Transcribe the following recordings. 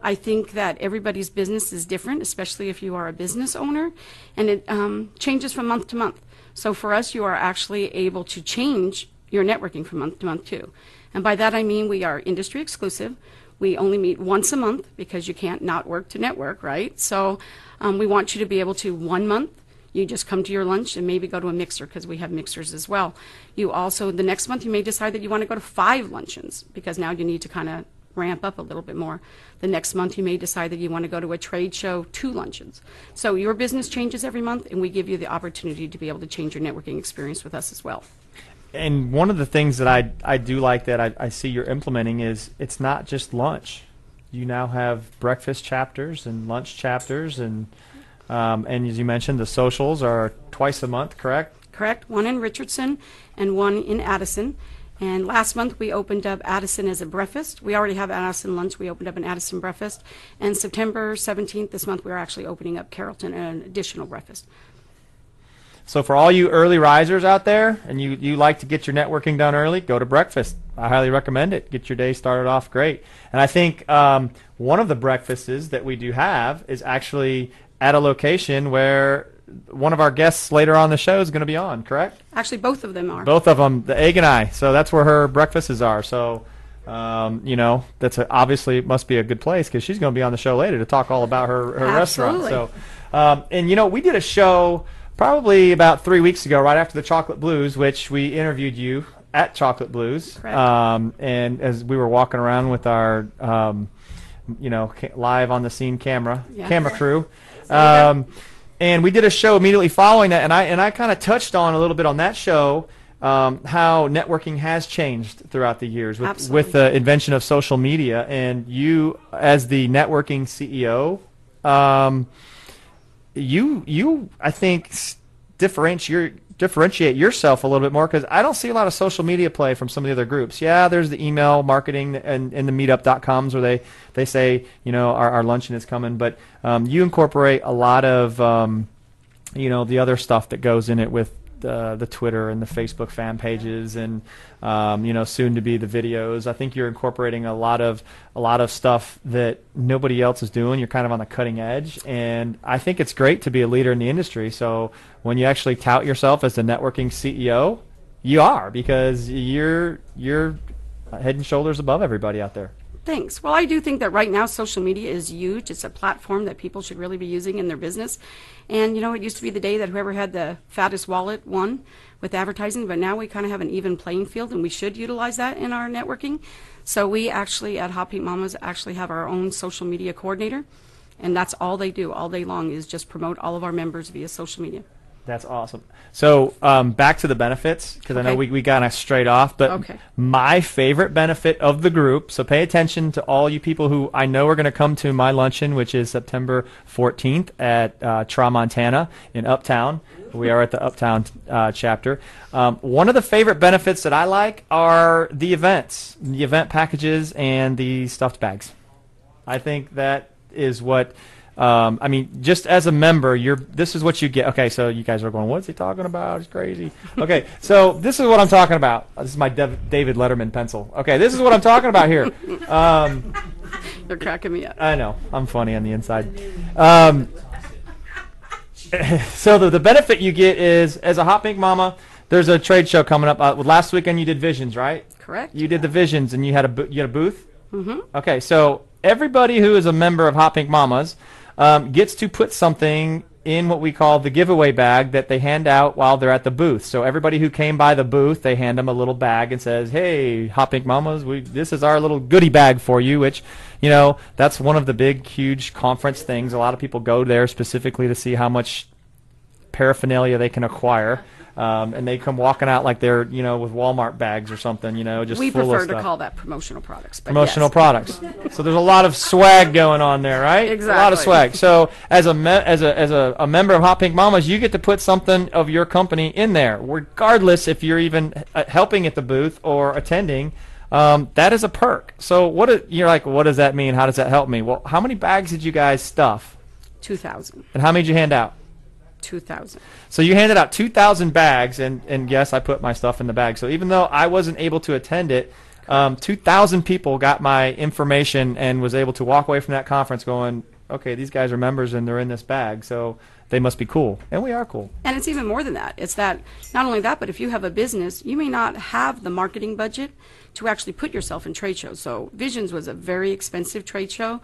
I think that everybody's business is different, especially if you are a business owner, and it changes from month to month. So for us, you are actually able to change your networking from month to month too. And by that I mean we are industry exclusive. We only meet once a month because you can't not work to network, right? So we want you to be able to 1 month, you just come to your lunch and maybe go to a mixer because we have mixers as well. You also, the next month, you may decide that you want to go to 5 luncheons because now you need to kind of ramp up a little bit more. The next month, you may decide that you want to go to a trade show, 2 luncheons. So your business changes every month, and we give you the opportunity to be able to change your networking experience with us as well. And one of the things that I do like that I see you're implementing is it's not just lunch. You now have breakfast chapters and lunch chapters, and as you mentioned, the socials are twice a month, correct? Correct. One in Richardson and one in Addison. And last month we opened up Addison as a breakfast. We already have Addison lunch. We opened up an Addison breakfast. And September 17th this month we're actually opening up Carrollton an additional breakfast. So for all you early risers out there and you like to get your networking done early, go to breakfast. I highly recommend it. Get your day started off great. And I think one of the breakfasts that we do have is actually at a location where one of our guests later on the show is going to be on, correct? Actually, both of them are. Both of them, the Egg and I. So that's where her breakfasts are. So, that's obviously it must be a good place because she's going to be on the show later to talk all about her restaurant. So, we did a show probably about 3 weeks ago, right after the Chocolate Blues, which we interviewed you at Chocolate Blues. Correct. And as we were walking around with our, live on the scene camera crew. And we did a show immediately following that, and I kind of touched on a little bit on that show how networking has changed throughout the years with the invention of social media. And you, as the networking CEO, you I think differentiate yourself a little bit more because I don't see a lot of social media play from some of the other groups. Yeah, there's the email marketing and the meetup.coms where they say, our luncheon is coming, but you incorporate a lot of, the other stuff that goes in it with the Twitter and the Facebook fan pages and, soon to be the videos. I think you're incorporating a lot of stuff that nobody else is doing. You're kind of on the cutting edge, and I think it's great to be a leader in the industry. So when you actually tout yourself as the networking CEO, you are, because you're head and shoulders above everybody out there. Thanks. Well, I do think that right now social media is huge. It's a platform that people should really be using in their business. And, it used to be the day that whoever had the fattest wallet won with advertising, but now we kind of have an even playing field, and we should utilize that in our networking. So we actually at Hot Pink Mamas actually have our own social media coordinator, and that's all they do all day long is just promote all of our members via social media. That's awesome. So back to the benefits, because I know we got straight off, but my favorite benefit of the group, so pay attention to all you people who I know are going to come to my luncheon, which is September 14th at Tra Montana in Uptown. We are at the Uptown chapter. One of the favorite benefits that I like are the events, the event packages, and the stuffed bags. I think that is what... just as a member, this is what you get. Okay, so you guys are going, what's he talking about? It's crazy. Okay, so this is what I'm talking about. This is my David Letterman pencil. Okay, this is what I'm talking about here. You're cracking me up. I know. I'm funny on the inside. So the benefit you get is, as a Hot Pink Mama, there's a trade show coming up. Last weekend you did Visions, right? Correct. You did the Visions, and you had a booth? Mm-hmm. Okay, so everybody who is a member of Hot Pink Mamas gets to put something in what we call the giveaway bag that they hand out while they're at the booth. So everybody who came by the booth, they hand them a little bag and says, hey, Hot Pink Mamas, this is our little goodie bag for you, which, that's one of the big, huge conference things. A lot of people go there specifically to see how much paraphernalia they can acquire. And they come walking out like they're, with Walmart bags or something, just we full of stuff. We prefer to call that promotional products. But promotional products. So there's a lot of swag going on there, right? Exactly. A lot of swag. So as a member of Hot Pink Mamas, you get to put something of your company in there, regardless if you're even helping at the booth or attending. That is a perk. So you're like, what does that mean? How does that help me? Well, how many bags did you guys stuff? 2,000. And how many did you hand out? 2,000. So you handed out 2,000 bags, and yes, I put my stuff in the bag. So even though I wasn't able to attend it, 2,000 people got my information and was able to walk away from that conference going, okay, these guys are members and they're in this bag, so they must be cool. And we are cool. And it's even more than that. It's that, not only that, but if you have a business, you may not have the marketing budget to actually put yourself in trade shows. So Visions was a very expensive trade show.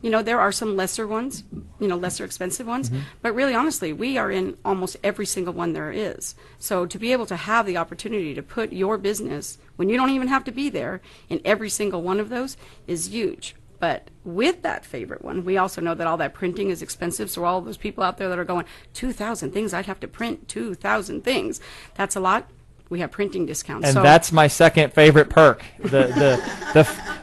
You know, there are some lesser ones, you know, lesser expensive ones, but really honestly, we are in almost every single one there is. So to be able to have the opportunity to put your business, when you don't even have to be there, in every single one of those is huge. But with that favorite one, we also know that all that printing is expensive, so all those people out there that are going, 2,000 things, I'd have to print 2,000 things. That's a lot. We have printing discounts. And so that's my second favorite perk. There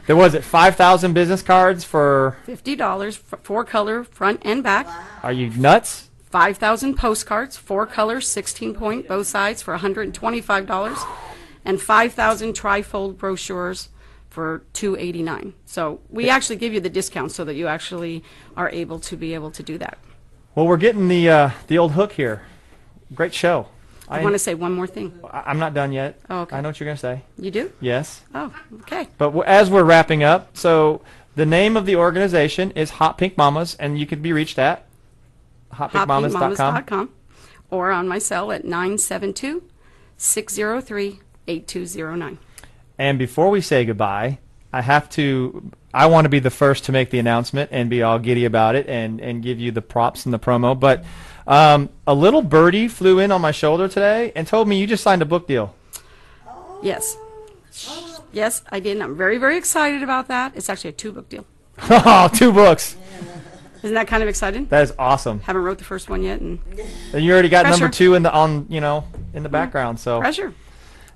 was it 5,000 business cards for $50, 4-color, front and back. Wow. Are you nuts? 5,000 postcards, 4-color, 16-point, both sides for $125, and 5,000 trifold brochures for $289. So we actually give you the discount so that you actually are able to do that. Well, we're getting the old hook here. Great show. I want to say one more thing. I'm not done yet. Oh, okay. I know what you're going to say. You do? Yes. Oh, okay. But as we're wrapping up, so the name of the organization is Hot Pink Mamas, and you can be reached at hotpinkmamas.com or on my cell at 972-603-8209. And before we say goodbye, I want to be the first to make the announcement and be all giddy about it and give you the props and the promo. But a little birdie flew in on my shoulder today and told me you just signed a book deal. Yes. Yes, I did. And I'm very, very excited about that. It's actually a 2-book deal. Oh, 2 books. Isn't that kind of exciting? That is awesome. Haven't wrote the first one yet. And you already got pressure. number 2 in the background. So pressure.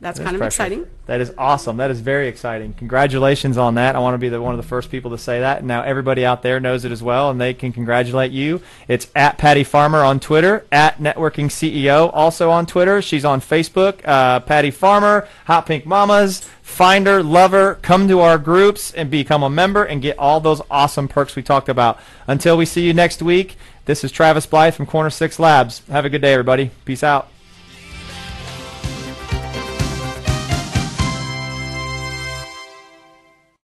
That's kind of exciting. That is awesome. That is very exciting. Congratulations on that. I want to be one of the first people to say that. And now everybody out there knows it as well, and they can congratulate you. It's at Patty Farmer on Twitter, at Networking CEO also on Twitter. She's on Facebook, Patty Farmer, Hot Pink Mamas. Find her, love her, come to our groups and become a member and get all those awesome perks we talked about. Until we see you next week, this is Travis Blythe from Corner 6 Labs. Have a good day, everybody. Peace out.